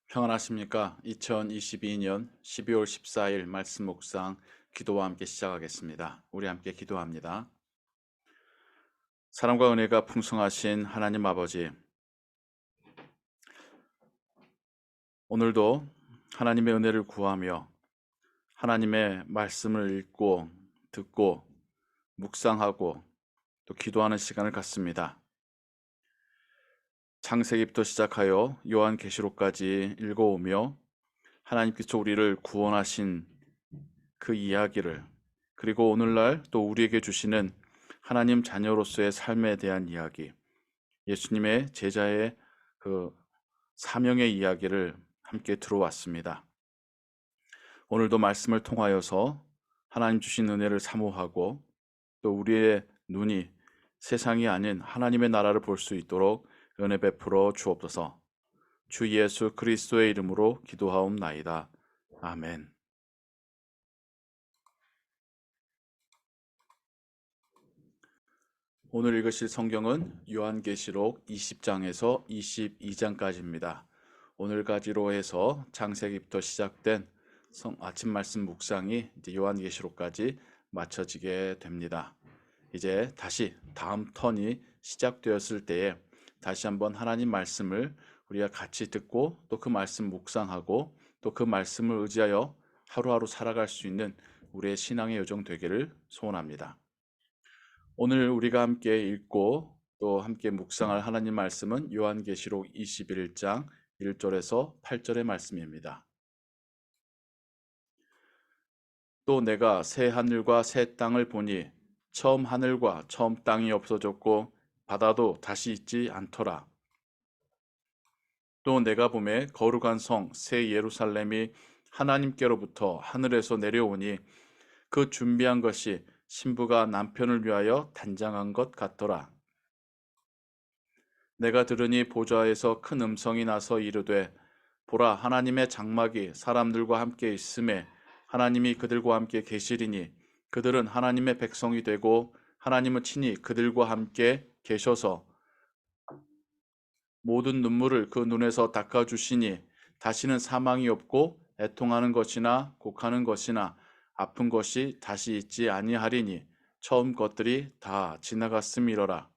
평안하십니까? 2022년 12월 14일 말씀 묵상 기도와 함께 시작하겠습니다. 우리 함께 기도합니다. 사랑과 은혜가 풍성하신 하나님 아버지, 오늘도 하나님의 은혜를 구하며 하나님의 말씀을 읽고 듣고 묵상하고 또 기도하는 시간을 갖습니다. 창세기부터 시작하여 요한계시록까지 읽어오며 하나님께서 우리를 구원하신 그 이야기를, 그리고 오늘날 또 우리에게 주시는 하나님 자녀로서의 삶에 대한 이야기, 예수님의 제자의 그 사명의 이야기를 함께 들어왔습니다. 오늘도 말씀을 통하여서 하나님 주신 은혜를 사모하고 또 우리의 눈이 세상이 아닌 하나님의 나라를 볼 수 있도록 은혜 베풀어 주옵소서. 주 예수 그리스도의 이름으로 기도하옵나이다. 아멘. 오늘 읽으실 성경은 요한계시록 20장에서 22장까지입니다. 오늘까지로 해서 창세기부터 시작된 아침 말씀 묵상이 이제 요한계시록까지 마쳐지게 됩니다. 이제 다시 다음 턴이 시작되었을 때에 다시 한번 하나님 말씀을 우리가 같이 듣고 또 그 말씀 묵상하고 또 그 말씀을 의지하여 하루하루 살아갈 수 있는 우리의 신앙의 여정 되기를 소원합니다. 오늘 우리가 함께 읽고 또 함께 묵상할 하나님 말씀은 요한계시록 21장 1절에서 8절의 말씀입니다. 또 내가 새 하늘과 새 땅을 보니 처음 하늘과 처음 땅이 없어졌고 바다도 다시 있지 않더라. 또 내가 보매 거룩한 성 새 예루살렘이 하나님께로부터 하늘에서 내려오니 그 준비한 것이 신부가 남편을 위하여 단장한 것 같더라. 내가 들으니 보좌에서 큰 음성이 나서 이르되 보라, 하나님의 장막이 사람들과 함께 있음에 하나님이 그들과 함께 계시리니 그들은 하나님의 백성이 되고 하나님은 친히 그들과 함께 계셔서 모든 눈물을 그 눈에서 닦아주시니 다시는 사망이 없고 애통하는 것이나 곡하는 것이나 아픈 것이 다시 있지 아니하리니 처음 것들이 다 지나갔음이러라.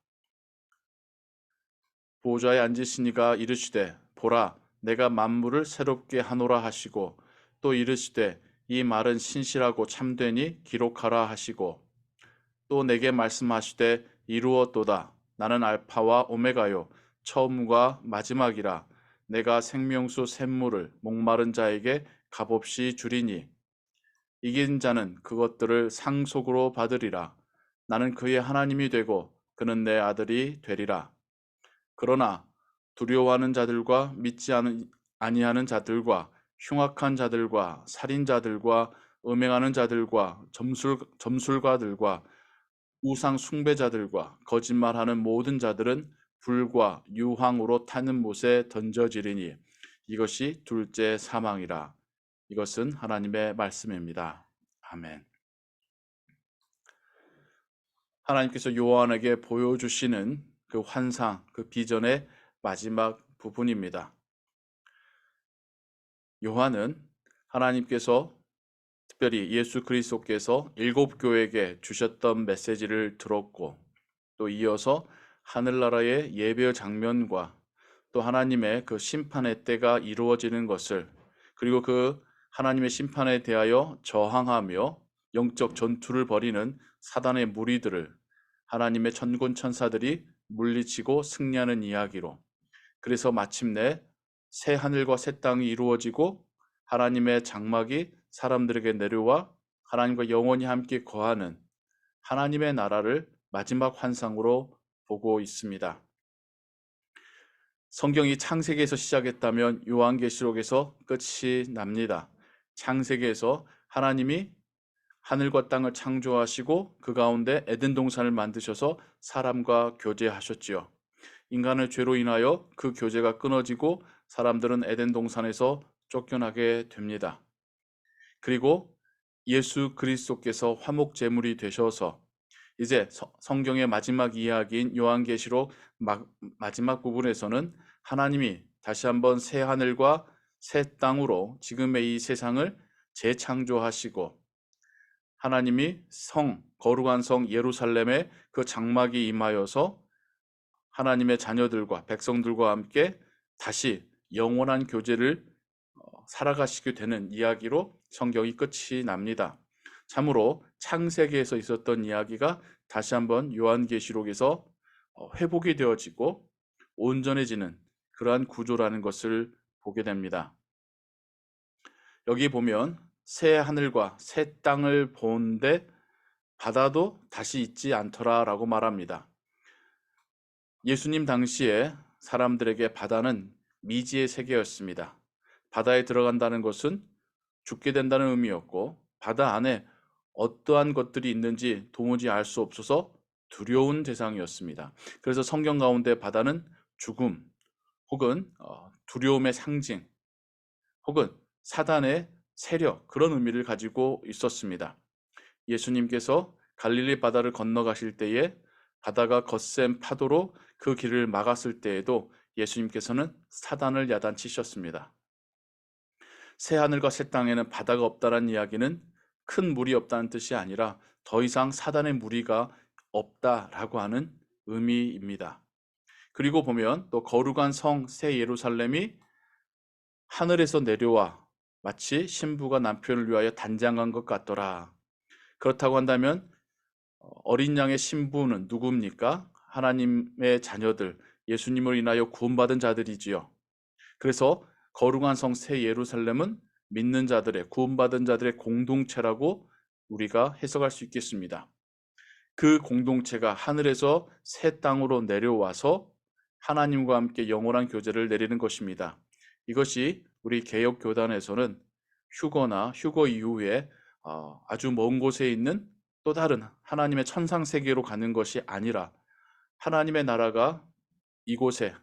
보좌에 앉으시니가 이르시되 보라, 내가 만물을 새롭게 하노라 하시고 또 이르시되 이 말은 신실하고 참되니 기록하라 하시고 또 내게 말씀하시되 이루었도다. 나는 알파와 오메가요 처음과 마지막이라. 내가 생명수 샘물을 목마른 자에게 값없이 주리니 이긴 자는 그것들을 상속으로 받으리라. 나는 그의 하나님이 되고 그는 내 아들이 되리라. 그러나 두려워하는 자들과 믿지 아니하는 자들과 흉악한 자들과 살인자들과 음행하는 자들과 점술가들과 우상 숭배자들과 거짓말하는 모든 자들은 불과 유황으로 타는 못에 던져지리니 이것이 둘째 사망이라. 이것은 하나님의 말씀입니다. 아멘. 하나님께서 요한에게 보여주시는 그 환상, 그 비전의 마지막 부분입니다. 요한은 하나님께서 특별히 예수 그리스도께서 7교회에게 주셨던 메시지를 들었고 또 이어서 하늘나라의 예배 장면과 또 하나님의 그 심판의 때가 이루어지는 것을, 그리고 그 하나님의 심판에 대하여 저항하며 영적 전투를 벌이는 사단의 무리들을 하나님의 천군 천사들이 물리치고 승리하는 이야기로, 그래서 마침내 새 하늘과 새 땅이 이루어지고 하나님의 장막이 사람들에게 내려와 하나님과 영원히 함께 거하는 하나님의 나라를 마지막 환상으로 보고 있습니다. 성경이 창세기에서 시작했다면 요한계시록에서 끝이 납니다. 창세기에서 하나님이 하늘과 땅을 창조하시고 그 가운데 에덴 동산을 만드셔서 사람과 교제하셨지요. 인간의 죄로 인하여 그 교제가 끊어지고 사람들은 에덴 동산에서 쫓겨나게 됩니다. 그리고 예수 그리스도께서 화목 제물이 되셔서 이제 성경의 마지막 이야기인 요한계시록 마지막 부분에서는 하나님이 다시 한번 새 하늘과 새 땅으로 지금의 이 세상을 재창조하시고 하나님이 거룩한 성 예루살렘에 그 장막이 임하여서 하나님의 자녀들과 백성들과 함께 다시 영원한 교제를 살아가시게 되는 이야기로 성경이 끝이 납니다. 참으로 창세기에서 있었던 이야기가 다시 한번 요한계시록에서 회복이 되어지고 온전해지는 그러한 구조라는 것을 보게 됩니다. 여기 보면 새 하늘과 새 땅을 보는데 바다도 다시 있지 않더라라고 말합니다. 예수님 당시에 사람들에게 바다는 미지의 세계였습니다. 바다에 들어간다는 것은 죽게 된다는 의미였고 바다 안에 어떠한 것들이 있는지 도무지 알 수 없어서 두려운 대상이었습니다. 그래서 성경 가운데 바다는 죽음 혹은 두려움의 상징 혹은 사단의 세력 그런 의미를 가지고 있었습니다. 예수님께서 갈릴리 바다를 건너가실 때에 바다가 거센 파도로 그 길을 막았을 때에도 예수님께서는 사단을 야단치셨습니다. 새 하늘과 새 땅에는 바다가 없다는 이야기는 큰 물이 없다는 뜻이 아니라 더 이상 사단의 무리가 없다라고 하는 의미입니다. 그리고 보면 또 거룩한 성 새 예루살렘이 하늘에서 내려와 마치 신부가 남편을 위하여 단장한 것 같더라. 그렇다고 한다면 어린 양의 신부는 누굽니까? 하나님의 자녀들, 예수님을 인하여 구원받은 자들이지요. 그래서 거룩한 성 새 예루살렘은 믿는 자들의, 구원받은 자들의 공동체라고 우리가 해석할 수 있겠습니다. 그 공동체가 하늘에서 새 땅으로 내려와서 하나님과 함께 영원한 교제를 내리는 것입니다. 이것이 우리 개혁교단에서는 휴거나 휴거 이후에 아주 먼 곳에 있는 또 다른 하나님의 천상세계로 가는 것이 아니라 하나님의 나라가 이곳에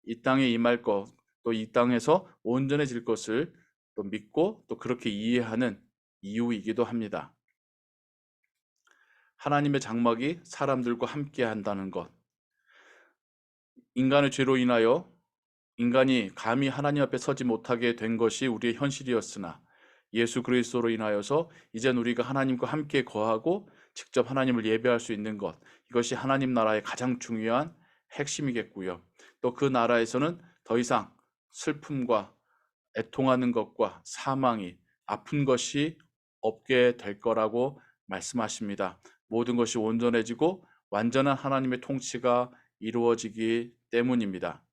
이 땅에 임할 것, 또 이 땅에서 온전해질 것을 또 믿고 또 그렇게 이해하는 이유이기도 합니다. 하나님의 장막이 사람들과 함께 한다는 것, 인간의 죄로 인하여 인간이 감히 하나님 앞에 서지 못하게 된 것이 우리의 현실이었으나 예수 그리스도로 인하여서 이젠 우리가 하나님과 함께 거하고 직접 하나님을 예배할 수 있는 것, 이것이 하나님 나라의 가장 중요한 핵심이겠고요. 또 그 나라에서는 더 이상 슬픔과 애통하는 것과 사망이 아픈 것이 없게 될 거라고 말씀하십니다. 모든 것이 온전해지고 완전한 하나님의 통치가 이루어지기 때문입니다.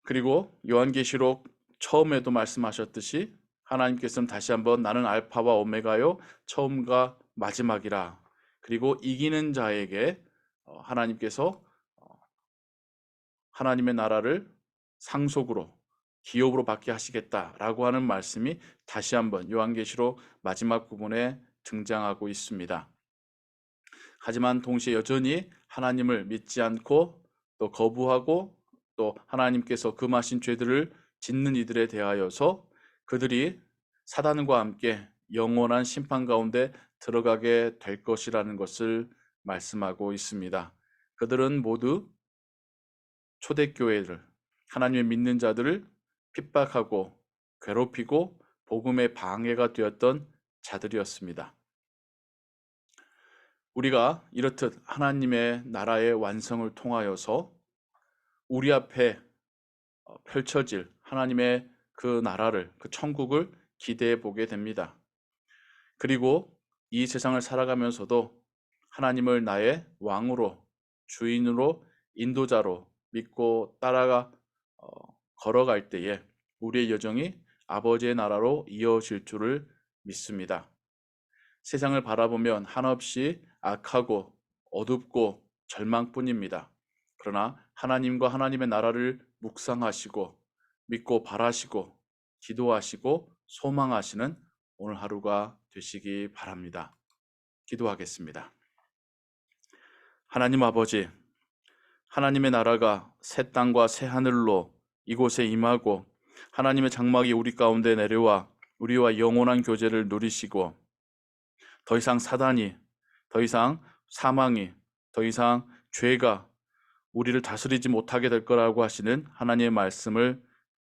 그리고 요한계시록 처음에도 말씀하셨듯이 하나님께서는 다시 한번 나는 알파와 오메가요 처음과 마지막이라. 그리고 이기는 자에게 하나님께서 하나님의 나라를 상속으로 기업으로 받게 하시겠다라고 하는 말씀이 다시 한번 요한계시록 마지막 부분에 등장하고 있습니다. 하지만 동시에 여전히 하나님을 믿지 않고 또 거부하고 또 하나님께서 금하신 죄들을 짓는 이들에 대하여서 그들이 사단과 함께 영원한 심판 가운데 들어가게 될 것이라는 것을 말씀하고 있습니다. 그들은 모두 초대교회를, 하나님의 믿는 자들을 핍박하고 괴롭히고 복음의 방해가 되었던 자들이었습니다. 우리가 이렇듯 하나님의 나라의 완성을 통하여서 우리 앞에 펼쳐질 하나님의 그 나라를, 그 천국을 기대해 보게 됩니다. 그리고 이 세상을 살아가면서도 하나님을 나의 왕으로, 주인으로, 인도자로 믿고 따라가 걸어갈 때에 우리의 여정이 아버지의 나라로 이어질 줄을 믿습니다. 세상을 바라보면 한없이 악하고 어둡고 절망뿐입니다. 그러나 하나님과 하나님의 나라를 묵상하시고 믿고 바라시고 기도하시고 소망하시는 오늘 하루가 되시기 바랍니다. 기도하겠습니다. 하나님 아버지, 하나님의 나라가 새 땅과 새 하늘로 이곳에 임하고 하나님의 장막이 우리 가운데 내려와 우리와 영원한 교제를 누리시고 더 이상 사단이, 더 이상 사망이, 더 이상 죄가 우리를 다스리지 못하게 될 거라고 하시는 하나님의 말씀을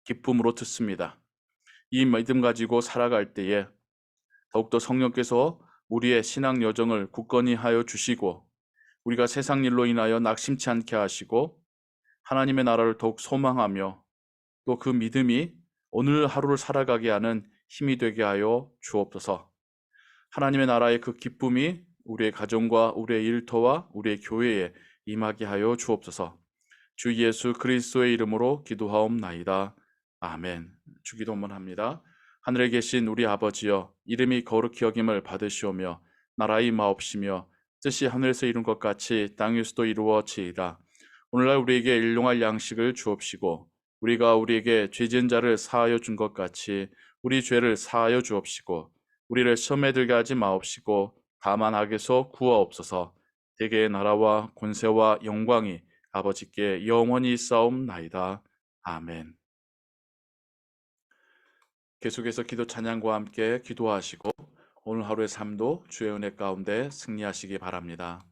기쁨으로 듣습니다. 이 믿음 가지고 살아갈 때에 더욱더 성령께서 우리의 신앙 여정을 굳건히 하여 주시고 우리가 세상 일로 인하여 낙심치 않게 하시고 하나님의 나라를 더욱 소망하며 또 그 믿음이 오늘 하루를 살아가게 하는 힘이 되게 하여 주옵소서. 하나님의 나라의 그 기쁨이 우리의 가정과 우리의 일터와 우리의 교회에 임하게 하여 주옵소서. 주 예수 그리스도의 이름으로 기도하옵나이다. 아멘. 주기도 한번 합니다. 하늘에 계신 우리 아버지여, 이름이 거룩히 여김을 받으시오며 나라의 임하옵시며 뜻이 하늘에서 이룬 것 같이 땅에서도 이루어지이다. 오늘날 우리에게 일용할 양식을 주옵시고 우리가 우리에게 죄진 자를 사하여 준 것 같이 우리 죄를 사하여 주옵시고 우리를 시험에 들게 하지 마옵시고 다만 악에서 구하옵소서. 대개의 나라와 권세와 영광이 아버지께 영원히 있사옵나이다. 아멘. 계속해서 기도 찬양과 함께 기도하시고 오늘 하루의 삶도 주의 은혜 가운데 승리하시기 바랍니다.